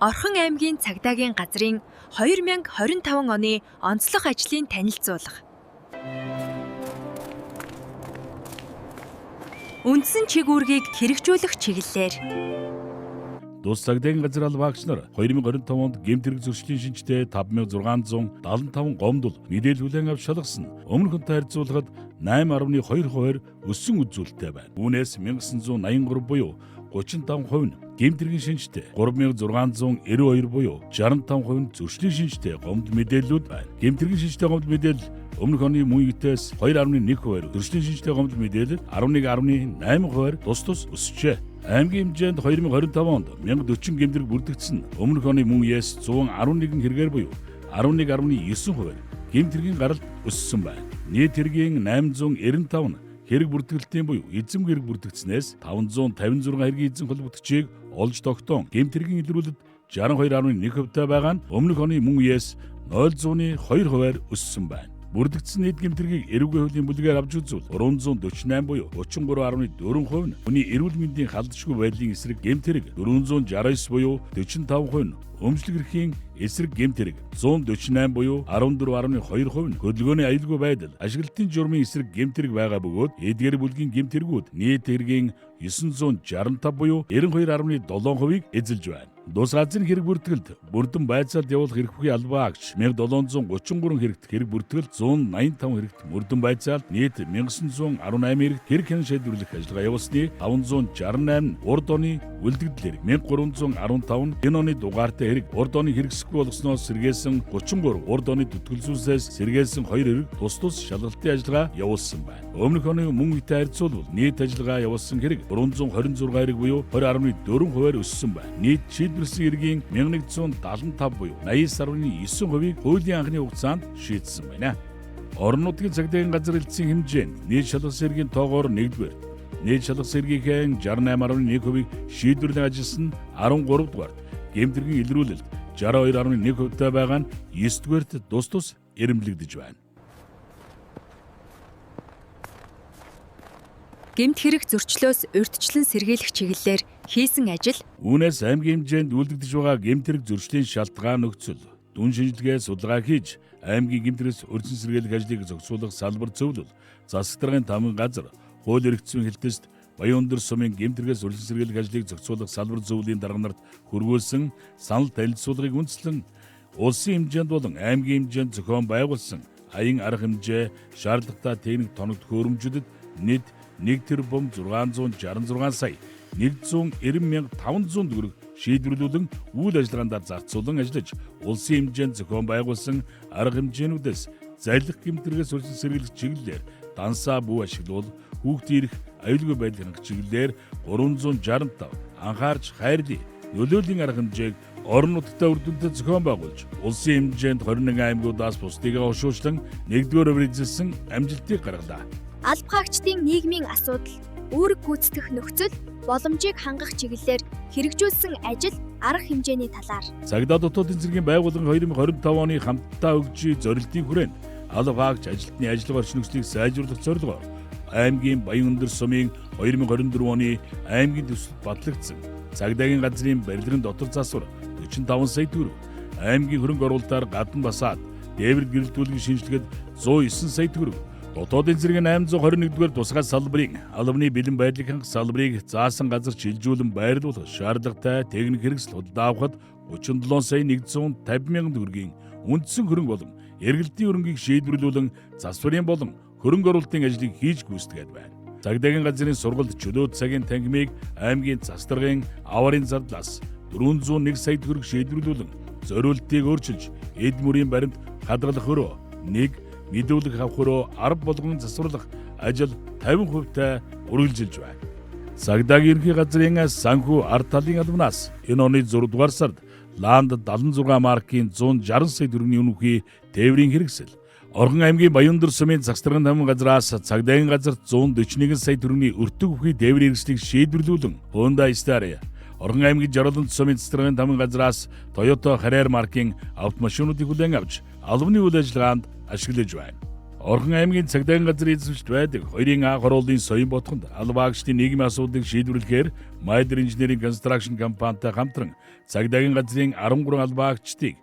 Орхон аймгийн цагдаагийн газрын 2025 оны онцлог ажлын танилцуулга. Үндсэн чигүүргийг хэрэгжүүлэх чиглэлээр Дус цагдаагийн газар албаагч нар 2025 онд гэмт хэрэг зөрчлийн шинжтэй 5675 гомдол мэдээлэл хүлээн авч шалгасан. Өмнөх хүнтэй харьцуулахад 8.2% өссөн үзүүлэлттэй байна. Үүнээс 1983 буюу 35% нь гэмт хэргийн шинжтэй, 3692 буюу 65% нь зөрчлийн шинжтэй гомдол мэдээллүүд байна. Гэмт хэргийн шинжтэй гомдол мэдээлэл өмнөх оны мөн үетэйс 2.1%, зөрчлийн шинжтэй гомдол мэдээлэл 11.8% тус өсжээ. Аймгийн хэмжээнд 2025 онд 1040 гэмтрэг бүрдэгдсэн. Өмнөх оны мөн үеэс 111 хэрэгээр буюу 11.9% гэмтргийн гаралт өссөн байна. Нийт хэргийн 895 нь хэрэг бүртгэлтийн буюу эзэм хэрэг бүрдэгдснээс 556 хэргийн эзэн холбогдогчийг олж тогтоон гэмтргийн илрүүлэлт 62.1% байгаа нь өмнөх оны мөн үеэс 0.2% өссөн байна. Бүрдэгдсэн нийт гэмтргийг эрүүгийн хуулийн бүлгээр авч үзвэл 348 буюу 33.4% нь хүний эрүүл мэндийн халдшгүй байдлын эсрэг гэмтрэг, 469 буюу 45% нь өмчлөг эрхийн эсрэг гэмтрэг, 148 буюу 14.2% нь хөдөлгөөний аюулгүй байдал, ашиглалтын журмын эсрэг гэмтрэг байгаа бөгөөд эдгээр бүлгийн гэмтрэгүүд нийт хэргийн 965 буюу 92.7%-ийг эзэлж байна. Дус газрын хэрэг бүртгэлд бүрдэн байцаалд явуулах эрх бүхий албаагч 1733 хэрэгт хэрэг бүртгэл 185 хэрэгт мөрдөн байцаалд нийт 1918 хэрэгт хэрэг хянан шийдвэрлэх ажиллагаа явуулсны 568 нь урд оны үлдэгдэл хэрэг, 1315 нь энэ оны дугаартай хэрэг, урд оны хэрэгсэхгүй болгосноос сэргээсэн 33, урд оны төтгөлзүүлсээс сэргээсэн 2 хэрэг тус шалгалтын ажиллагаа явуулсан байна. Өмнөх оны мөн үетэй харьцуулбал нийт ажиллагаа явуулсан хэрэг 326 хэрэг буюу 20.4% өссөн байна. Нийт шийдвэрлсэн хэргийн 1175 буюу 89.9%-ийг хуулийн анхны хугацаанд шийдсэн байна. Орон нутгийн цагдаагийн газар эилцийн хэмжээнд нийт шалгасан хэргийн тоогоор 1-р, нийт шалгасан хэргийнхээ 68.1%-ийг шийдвэрлэн ажилласан 13-р, гэмт хэргийн илрүүлэлт 62.1%-тай байгаа нь 9-р тус эрэмблэгдэж байна. Гэмт хэрэг зөрчлөөс урьдчилан сэргийлэх чиглэлээр хийсэн ажил. Үүнээс аймгийн хэмжээнд үйлдэгдэж байгаа гэмт хэрэг зөрчлийн шалтгаан нөхцөл, дүн шинжилгээ судалгаа хийж аймгийн гэмт хэрэгс урьдчилан сэргийлэх ажлыг зохицуулах салбар зөвлөл, засаг даргын тамгын газар, хууль эрх зүйн хэлтэст Баян өндөр сумын гэмт хэрэгс урьдчилан сэргийлэх ажлыг зохицуулах салбар зөвлөлийн дарга нарт хүргүүлсэн санал танилцуулгыг үндэслэн улсын хэмжээнд болон аймгийн хэмжээнд зохион байгуулсан аян арга хэмжээ шаардлагатай техник тоног төхөөрөмжүүдэд нийт 1,666 сая 190,500 төгрөг шийдвэрлүүлэн үйл ажиллагаанд зарцуулан ажиллаж улсын хэмжээнд зохион байгуулсан арга хэмжээнүүдээс залхих гэмт хэрэгс урьдчилан сэргийлэх чиглэлээр дансаа бүү ашиглуул, хүүхдийн эрх аюулгүй байдлын хангах чиглэлээр 365 анхаарч хайрлаа нөлөөлийн арга хэмжээг орон нутгад үр дүнтэй зохион байгуулж улсын хэмжээнд 21 аймагуудаас бусдыгаа хошуучлан 1-р эзэлсэн амжилтыг гаргалаа. Албаагчдын нийгмийн асуудал, үүрэг гүйцэтгэх нөхцөл, боломжийг хангах чиглэлээр хэрэгжүүлсэн ажил, арга хэмжээний талаар Цагдаа дотоодын цэргийн байгууллага 2025 оны хамтдаа өгж зорилтын хүрээнд албаагч ажилтны ажиллагаа орчин нөхцөлийг сайжруулах зорилгоор аймгийн Баян өндөр сумын 2024 оны аймгийн төсөлд батлагдсан цагдаагийн газрын барилгын дотор засвар 45 сая төгрөг, аймгийн хөрөнгө оруулалтаар гадна басаад дээвэр гэрэлтүүлгийн шинжилгээд 109 сая төгрөг, дотоодын цэргийн 821-р тусгай салбарын албаны бэлэн байдлыг хангах салбарыг заасан газар шилжүүлэн байрлуулах шаардлагатай техник хэрэгсэл худалдаа авахд 37 сая 150 мянган төгрөгийн үндсэн хөрөнгө болон эргэлтийн хөрөнгийг шийдвэрлүүлэн засварын болон хөрөнгө оруулалтын ажлыг хийж гүйцэтгээд байна. Цагдаагийн газрын сургалт чөлөөт цагийн тангимыг аймгийн засаг даргын аварын зардлаас 401 сая төгрөг шийдвэрлүүлэн зориултыг өөрчилж эд мөрийн баримт хадгалах хөрөө 1 мэдүүлэг авах хөрөө 10 болгон засварлах ажил 50%-тай үргэлжилж байна. Цагдаагийн ерөнхий газрын санхүү ард талын албанаас энэ оны 6 дугаар сард Ланд 76 маркийн 160 сая төгрөгийн үнэхий тээврийн хэрэгсэл, Орхон аймгийн Баян өндөр сумын засаг даргын тамгын газраас цагдаагийн газарт 141 сая төгрөгийн өртөг бүхий тээврийн хэрэгслийг шийдвэрлүүлэн Hyundai Star, Орхон аймгийн Жаргалант сумын засаг даргын тамгын газраас Toyota Harrier маркийн автомашинуудыг хүлээн авч албаны үйл ажиллагаанд ашиглаж байна. Орхон аймгийн цагдаагийн газрын эзэмшилт байдаг 2-ын А хорооллын соён ботхонд албаагчдын нийгмийн асуудлыг шийдвэрлэхээр Майдер инженеринг констракшн компанитай хамтран цагдаагийн газрын 13 албаагчдыг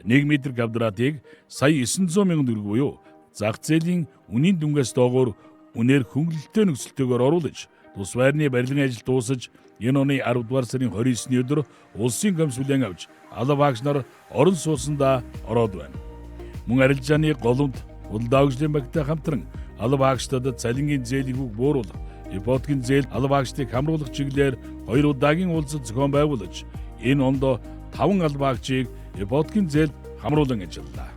1 м квадратыг сая 900 мянган төгрөг буюу зах зээлийн үнийн дүнгээс доогуур үнээр хөнгөлөлттэй нөхцөлтэйгээр оруулж тус байрны барилгын ажил дуусаж энэ оны 10 дугаар сарын 29-ний өдөр улсын комисс бүлээн авч албаагч нар орон сууцндаа ороод байна. Мөн арилжааны голомт Улдаагчдын багтай хамтран албаагчдад цалингийн зээлийг бууруулах, ипотекийн зээл албаагчдыг хамруулах чиглэлээр 2 удаагийн уулзалт зохион байгуулж, энэ онд 5 албаагчийг ипотекийн зээл хамруулан ажиллалаа.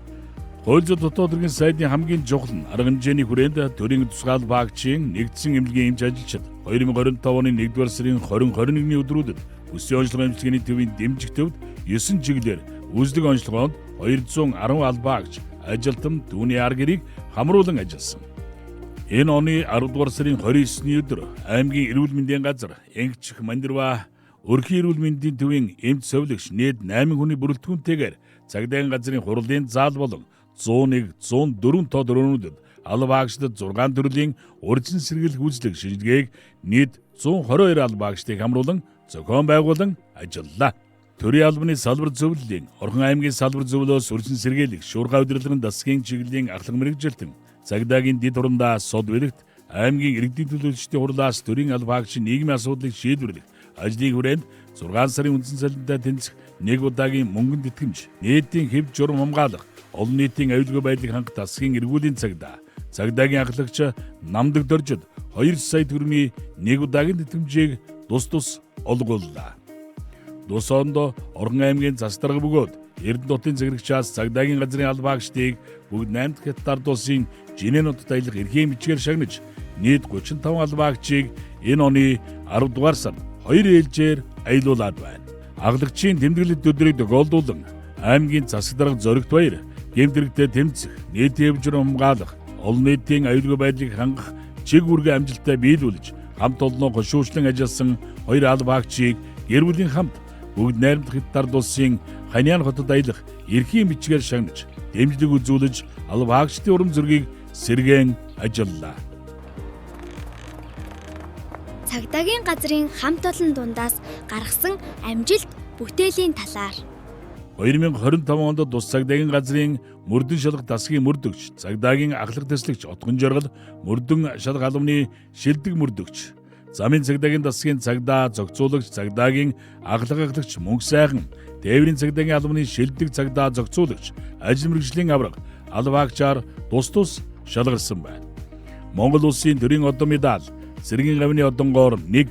Хууль зүйн дотоод хэргийн сайдын хамгийн чухал нь арга хэмжээний хүрээнд төрийн тусгай албаагчийн нэгдсэн эмнэлгийн эмч ажилчид 2025 оны 1-р сарын 20-21-ний өдрүүдэд өсвийн онцлогын эмчилгээний төвийн дэмжих төвд 9 чиглэлээр үүсдэг онцлогоонд 210 албаагч ажилтан түүний ар гэрийг хамруулан ажилласан. Энэ оны 10 дугаар сарын 29-ний өдөр аймгийн эрүүл мэндийн газар Энгчих Мандирва өрхийн эрүүл мэндийн төвийн эмч совилогч нийт 8 хүний бүрэлдэхүүнтэйгээр цагдаагийн газрын хурлын заал болон 101, 104 тод өрөөнүүдэд албаагчдад 6 төрлийн урьдчилан сэргийлэх үйлчлэг шинжилгээг нийт 122 албаагчдыг хамруулан зохион байгуулан ажиллалаа. Төрийн албаны салбар зөвлөлийн Орхон аймгийн салбар зөвлөлөөс урьдчилан сэргийлэх шуурхай удирдлагын засгийн чиглэлийн ахлах мэргэжилтэн цагдаагийн дэд хурандаа сод баригт аймгийн иргэдийн төлөөлөгчдийн хурлаас төрийн албаагчийн нийгмийн асуудлыг шийдвэрлэх ажлын хүрээнд 6 сарын үндсэн цалинтай тэнцэх 1 удаагийн мөнгөнд итгэмж, нийтийн хэв журам хамгаалах, олон нийтийн аюулгүй байдлыг хангах засгийн эргүүлийн цагдаагийн ахлагч намдаг доржид 2 сая төгрөгийн 1 удаагийн итгэмжийг тус олгууллаа. Тус ондоо Орхон аймгийн Засдарга бөгөөд Эрдэнэтийн цэгцэгчээс цагдаагийн газрын албаагчдыг бүгд 8 дахь хятад улсын Жинэн нутагт аялах эрхийн бичгээр шагнаж нийт 35 албаагчийг энэ оны 10 дугаар сард 2 ээлжээр аялуулад байна. Аглагчийн тэмдэглэлт өдрийг тохиолдуулан аймгийн засаг дарга Зоригт баяр гэмтэрэгтэй тэмцэх, нийтийн хэв журам хамгаалах, олон нийтийн аюулгүй байдлыг хангах чиг үүргээ амжилттай биелүүлж хамт олноо хошуучлан ажилласан 2 албаагчийг гэр бүлийн хамт бүгд найрамдах хятад улсын Ханиан хотод аялах эрхийн бичгээр шагнаж дэмжлэг үзүүлж албаагчдын урам зоригийг сэргээн ажиллалаа. Цагдаагийн газрын хамт олон дундаас гаргасан амжилт бүтээлийн талаар 2025 онд тус цагдаагийн газрын мөрдөн шалгах дасгийн мөрдөгч, цагдаагийн ахлах төслөгч, отгон жаргал, мөрдөн шалгах албаны шилдэг мөрдөгч, замын цагдаагийн дасгийн цагдаа зохицуулагч, цагдаагийн ахлагч мөнх сайхан, тээврийн цагдаагийн албаны шилдэг цагдаа зохицуулагч, ажил мэргэжлийн авраг албаагчаар тус шалгарсан байна. Монгол улсын төрийн одон медаль, цэргийн гавны одонгоор 1,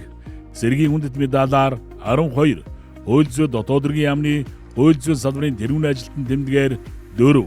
цэргийн хүндэт медалаар 12, хууль зүйн дотоод хэргийн яамны хууль зүйн салбарын тэргүүн ажилтны тэмдгээр 4,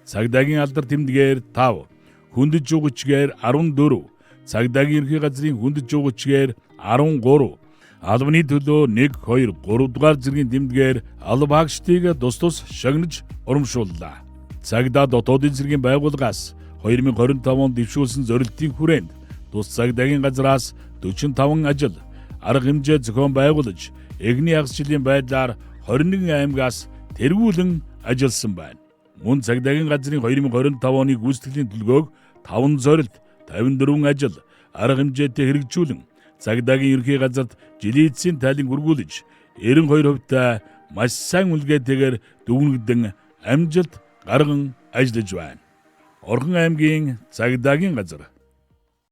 цагдаагийн алдар тэмдгээр 5, хүндэт жуугчгээр 14, цагдаагийн ерхий газрын хүндэт жуугчгээр 13, албаны төлөө 1, 2, 3 дугаар зэргийн тэмдгээр албаагчдыг тус шагнаж урамшууллаа. Цагдаа дотоодын цэргийн байгууллагаас 2025 онд дэвшүүлсэн зорилтын хүрээнд тус цагдаагийн газраас 45 ажил, арга хэмжээ зохион байгуулж, эгний ягц жилийн байдлаар 21 аймгаас тэргүүлэн ажилласан байна. Мөн цагдаагийн газрын 2025 оны гүйцэтгэлийн төлгөөг 5 зорилт, 54 ажил, арга хэмжээтэй хэрэгжүүлэн цагдаагийн ерхий газарт жилийн эцсийн тайлан үргүүлж 92% маш сайн үлгээтэйгээр дүгнэгдэн амжилт гарган ажиллаж байна. Орхон аймгийн цагдаагийн газар